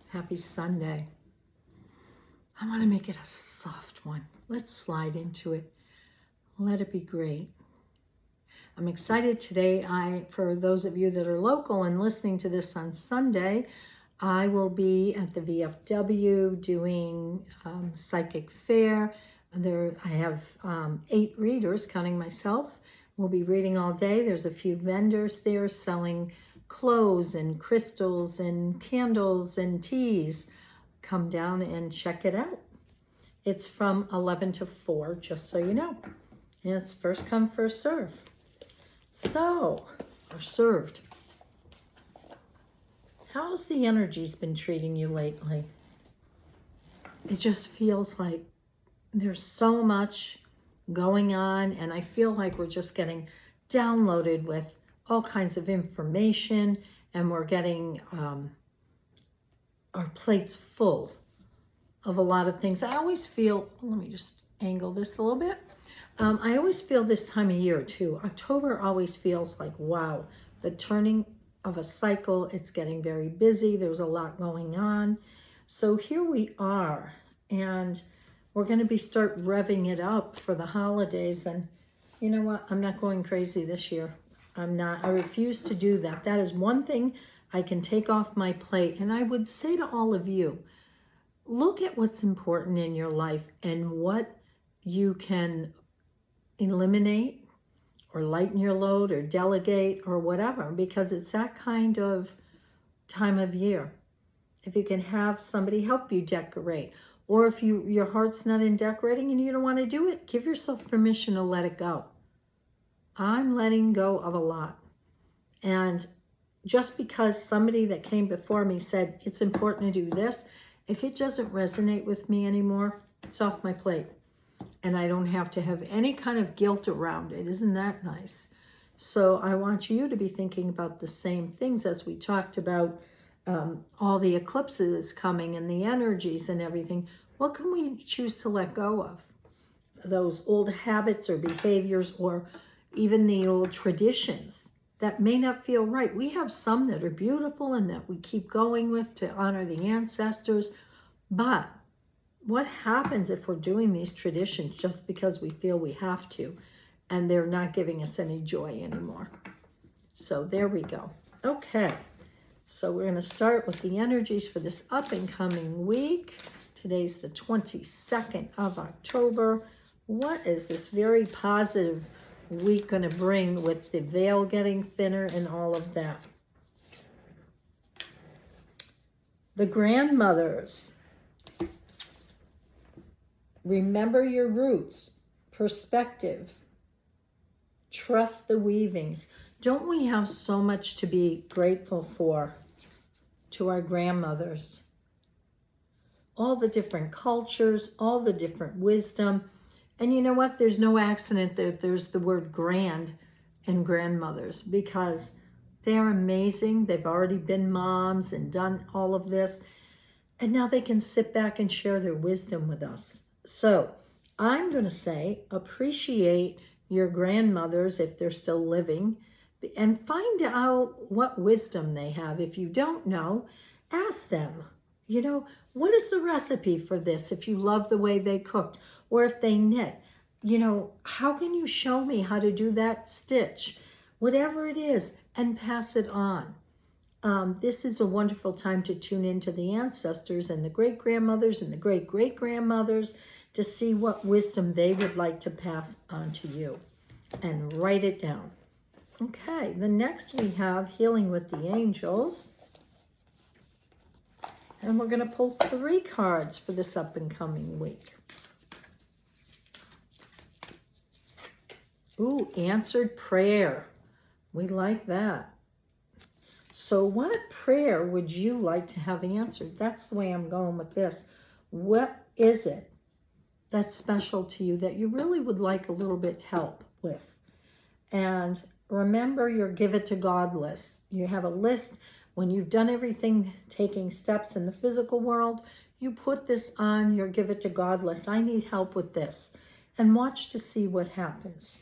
Happy Sunday. I want to make it a soft one. Let's slide into it. Let it be great. I'm excited today. For those of you that are local and listening to this on Sunday, I will be at the VFW doing psychic fair. I have 8 readers, counting myself. We'll be reading all day. There's a few vendors there selling clothes and crystals and candles and teas. Come down and check it out. It's from 11 to 4, just so you know. And it's first come, first serve. Or served. How's the energies been treating you lately? It just feels like there's so much going on, and I feel like we're just getting downloaded with all kinds of information, and we're getting our plates full of a lot of things. I always feel, let me just angle this a little bit. I always feel this time of year too. October always feels like, wow, the turning of a cycle. It's getting very busy. There's a lot going on. So here we are, and we're going to start revving it up for the holidays. And you know what? I'm not going crazy this year. I refuse to do that. That is one thing I can take off my plate. And I would say to all of you, look at what's important in your life and what you can eliminate or lighten your load or delegate or whatever, because it's that kind of time of year. If you can have somebody help you decorate, or if your heart's not in decorating and you don't want to do it, give yourself permission to let it go. I'm letting go of a lot. And just because somebody that came before me said it's important to do this, if it doesn't resonate with me anymore, it's off my plate. And I don't have to have any kind of guilt around it. Isn't that nice? So I want you to be thinking about the same things as we talked about all the eclipses coming and the energies and everything. What can we choose to let go of? Those old habits or behaviors, or even the old traditions that may not feel right. We have some that are beautiful and that we keep going with to honor the ancestors. But what happens if we're doing these traditions just because we feel we have to, and they're not giving us any joy anymore? So there we go. Okay, so we're going to start with the energies for this up and coming week. Today's the 22nd of October. What is this very positive week going to bring with the veil getting thinner and all of that? The grandmothers. Remember your roots, perspective, trust the weavings. Don't we have so much to be grateful for to our grandmothers? All the different cultures, all the different wisdom. And you know what? There's no accident that there's the word grand in grandmothers, because they're amazing. They've already been moms and done all of this. And now they can sit back and share their wisdom with us. So I'm going to say, appreciate your grandmothers if they're still living, and find out what wisdom they have. If you don't know, ask them, you know, what is the recipe for this? If you love the way they cooked, or if they knit, you know, how can you show me how to do that stitch? Whatever it is, and pass it on. This is a wonderful time to tune into the ancestors and the great-grandmothers and the great-great-grandmothers to see what wisdom they would like to pass on to you, and write it down. Okay, the next we have Healing with the Angels. And we're going to pull 3 cards for this up and coming week. Ooh, answered prayer. We like that. So what prayer would you like to have answered? That's the way I'm going with this. What is it that's special to you that you really would like a little bit help with? And remember your give it to God list. You have a list. When you've done everything, taking steps in the physical world, you put this on your give it to God list. I need help with this. And watch to see what happens.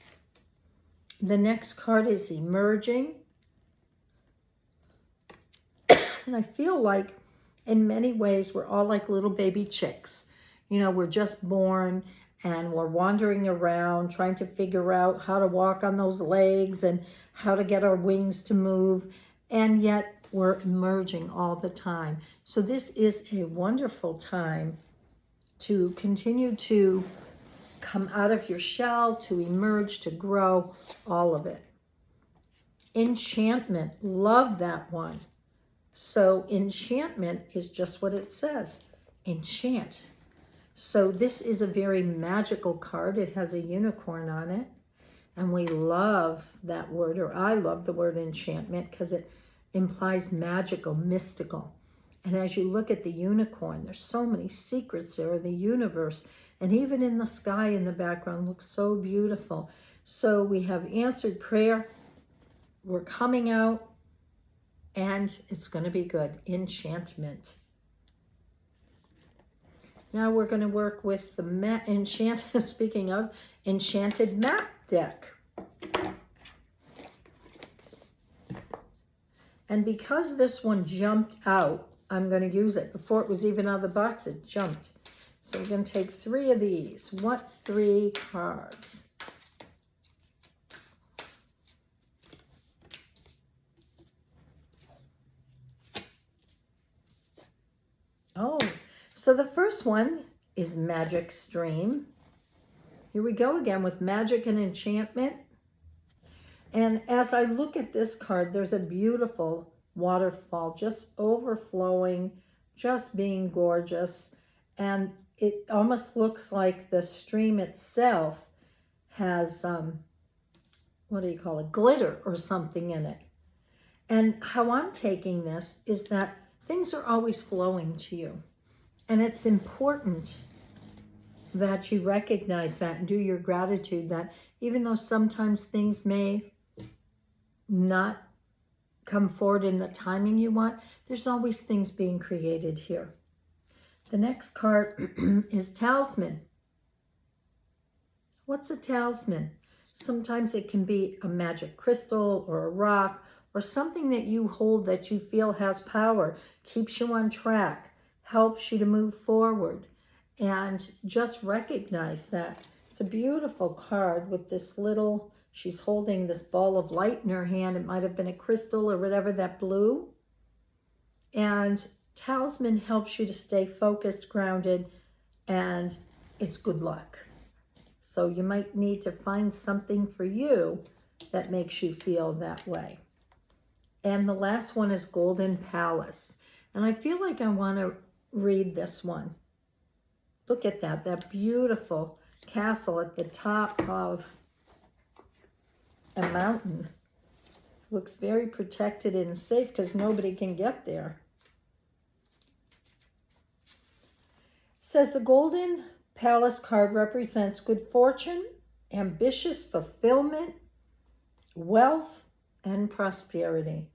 The next card is emerging. And I feel like In many ways, we're all like little baby chicks. You know, we're just born and we're wandering around trying to figure out how to walk on those legs and how to get our wings to move. And yet we're emerging all the time. So this is a wonderful time to continue to come out of your shell, to emerge, to grow, all of it. Enchantment, love that one. So enchantment is just what it says, enchant. So this is a very magical card. It has a unicorn on it. And we love that word, or I love the word enchantment because it implies magical, mystical. And as you look at the unicorn, there's so many secrets there in the universe. And even in the sky in the background looks so beautiful. So we have answered prayer. We're coming out. And it's going to be good. Enchantment. Now we're going to work with the speaking of, Enchanted Map deck. And because this one jumped out, I'm going to use it. Before it was even out of the box, it jumped. So we're going to take 3 of these. What 3 cards? Oh, so the first one is Magic Stream. Here we go again with magic and enchantment. And as I look at this card, there's a beautiful waterfall just overflowing, just being gorgeous. And it almost looks like the stream itself has, what do you call it, glitter or something in it. And how I'm taking this is that things are always flowing to you. And it's important that you recognize that and do your gratitude that even though sometimes things may not come forward in the timing you want, there's always things being created here. The next card is Talisman. What's a talisman? Sometimes it can be a magic crystal or a rock or something that you hold that you feel has power, keeps you on track, helps you to move forward. And just recognize that. It's a beautiful card with this little, she's holding this ball of light in her hand. It might have been a crystal or whatever, that blue. And talisman helps you to stay focused, grounded, and it's good luck. So you might need to find something for you that makes you feel that way. And the last one is Golden Palace. And I feel like I want to read this one. Look at that beautiful castle at the top of a mountain. Looks very protected and safe because nobody can get there. It says the Golden Palace card represents good fortune, ambitious fulfillment, wealth, and prosperity.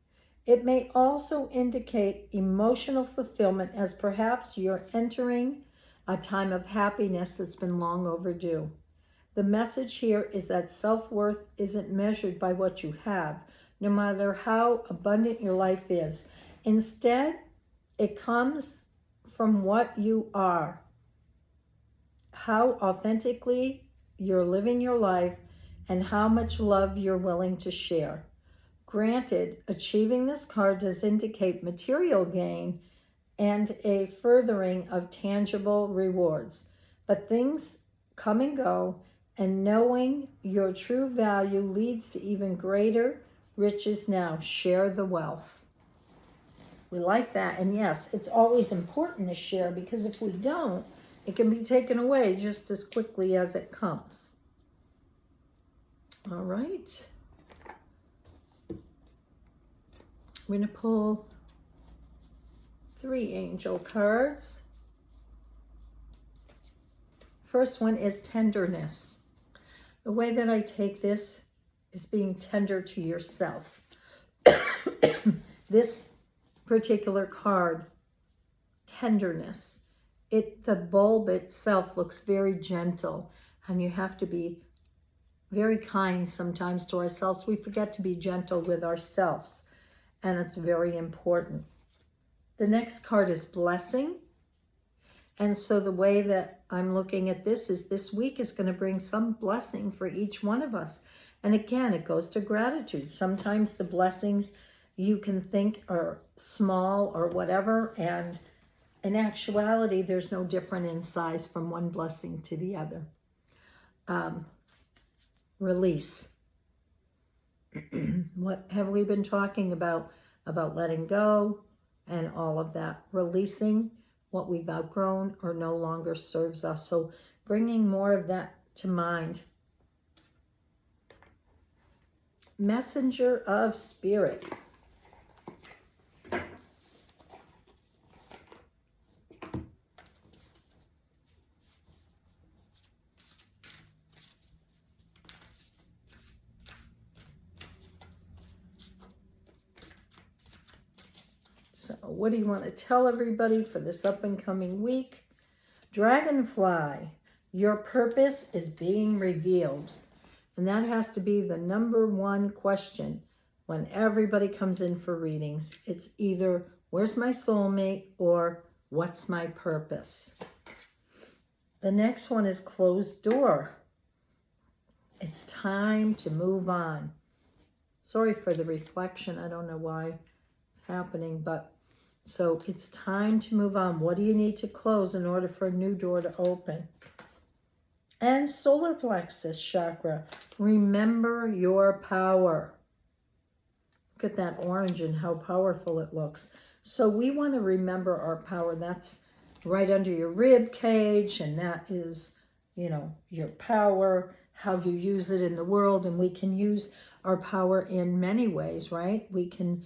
It may also indicate emotional fulfillment as perhaps you're entering a time of happiness that's been long overdue. The message here is that self-worth isn't measured by what you have, no matter how abundant your life is. Instead, it comes from what you are, how authentically you're living your life, and how much love you're willing to share. Granted, achieving this card does indicate material gain and a furthering of tangible rewards. But things come and go, and knowing your true value leads to even greater riches now. Share the wealth. We like that. And yes, it's always important to share because if we don't, it can be taken away just as quickly as it comes. All right. We're going to pull 3 angel cards. First one is tenderness. The way that I take this is being tender to yourself. This particular card, tenderness, the bulb itself looks very gentle, and you have to be very kind sometimes to ourselves. We forget to be gentle with ourselves, and it's very important. The next card is blessing. And so the way that I'm looking at this is this week is going to bring some blessing for each one of us. And again, it goes to gratitude. Sometimes the blessings you can think are small or whatever, and in actuality, there's no different in size from one blessing to the other. Release. What have we been talking about? About letting go and all of that. Releasing what we've outgrown or no longer serves us. So bringing more of that to mind. Messenger of Spirit. So what do you want to tell everybody for this up and coming week? Dragonfly, your purpose is being revealed. And that has to be the number one question when everybody comes in for readings. It's either, where's my soulmate, or what's my purpose? The next one is closed door. It's time to move on. Sorry for the reflection. I don't know why it's happening, but so it's time to move on. What do you need to close in order for a new door to open? And solar plexus chakra. Remember your power. Look at that orange and how powerful it looks. So we want to remember our power. That's right under your rib cage, and that is, you know, your power, how you use it in the world. And we can use our power in many ways, right? We can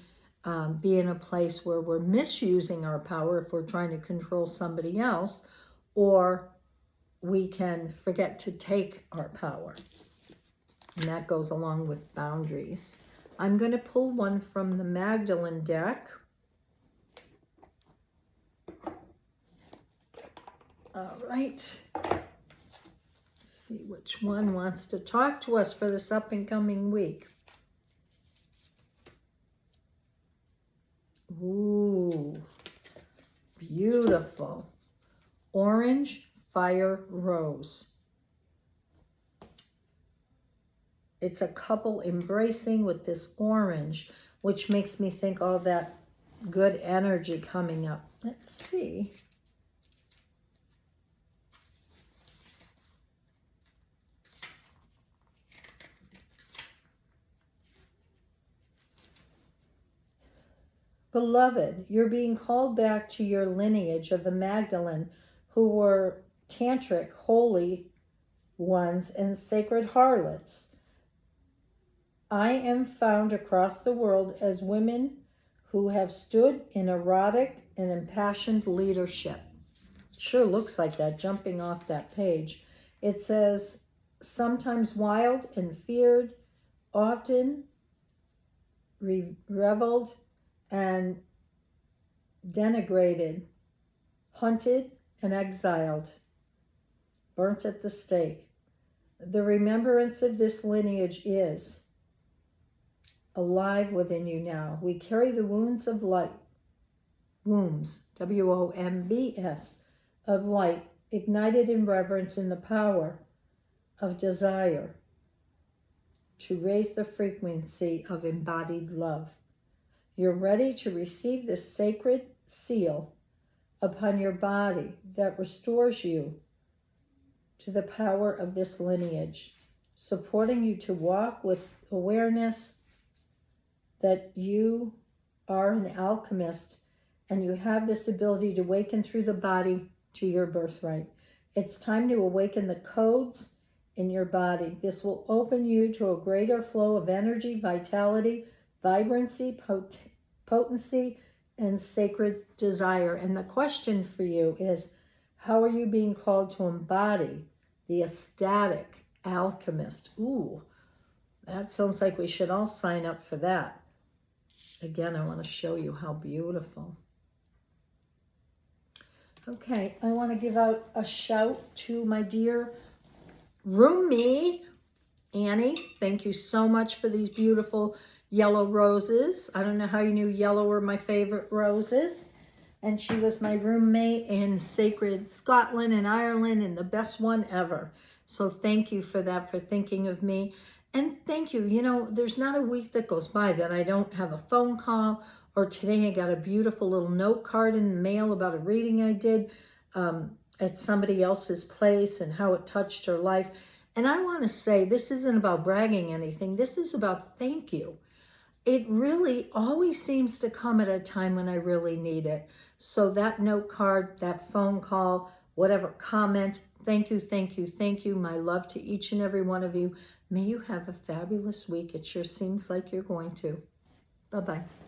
be in a place where we're misusing our power if we're trying to control somebody else, or we can forget to take our power. And that goes along with boundaries. I'm going to pull one from the Magdalene deck. All right. Let's see which one wants to talk to us for this up and coming week. Ooh, beautiful. Orange Fire Rose. It's a couple embracing with this orange, which makes me think all that good energy coming up. Let's see. Beloved, you're being called back to your lineage of the Magdalene, who were tantric holy ones and sacred harlots. I am found across the world as women who have stood in erotic and impassioned leadership. Sure looks like that jumping off that page. It says, sometimes wild and feared, often reveled and denigrated, hunted and exiled, burnt at the stake. The remembrance of this lineage is alive within you now. We carry the wounds of light, wombs, W-O-M-B-S, of light, ignited in reverence in the power of desire to raise the frequency of embodied love. You're ready to receive this sacred seal upon your body that restores you to the power of this lineage, supporting you to walk with awareness that you are an alchemist and you have this ability to awaken through the body to your birthright. It's time to awaken the codes in your body. This will open you to a greater flow of energy, vitality, vibrancy, potency, and sacred desire. And the question for you is, how are you being called to embody the ecstatic alchemist? Ooh, that sounds like we should all sign up for that. Again, I want to show you how beautiful. Okay, I want to give out a shout to my dear roomie, Annie. Thank you so much for these beautiful yellow roses. I don't know how you knew yellow were my favorite roses. and she was my roommate in sacred Scotland and Ireland, and the best one ever. So thank you for that, for thinking of me. And thank you. You know, there's not a week that goes by that I don't have a phone call, or today I got a beautiful little note card in the mail about a reading I did at somebody else's place and how it touched her life. And I want to say, this isn't about bragging anything. This is about thank you. It really always seems to come at a time when I really need it. So that note card, that phone call, whatever comment, thank you, thank you, thank you. My love to each and every one of you. May you have a fabulous week. It sure seems like you're going to. Bye-bye.